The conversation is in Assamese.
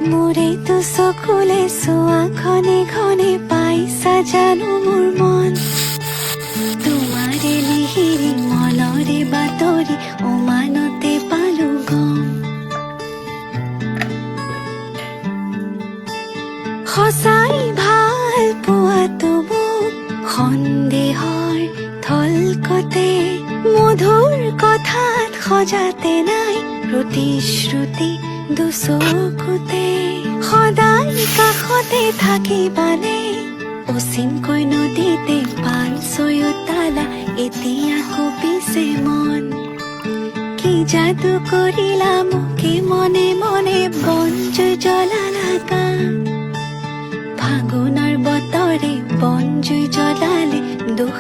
মোৰেতো চকুলে চোৱা ঘনে ঘনে পাইছা জানো মোৰ মন তোমাৰে লিহিৰি মনৰে বাতৰি উমানতে পালো গম সঁচাই ভাল পোৱাটো মোক সন্দেহৰ থলকতে মধুৰ কথাত সজাতে নাই প্ৰতিশ্ৰুতি দুচকুতে সদায় কাষতে থাকিবানে অচিনকৈ নদীতে পান ছয়োতালা এতিয়া কঁপিছে মন কি যাদু কৰিলা মোকে মনে মনে বনজুই জ্বলালা ফাগুনৰ বতৰে বনজুই জ্বলালে দুখ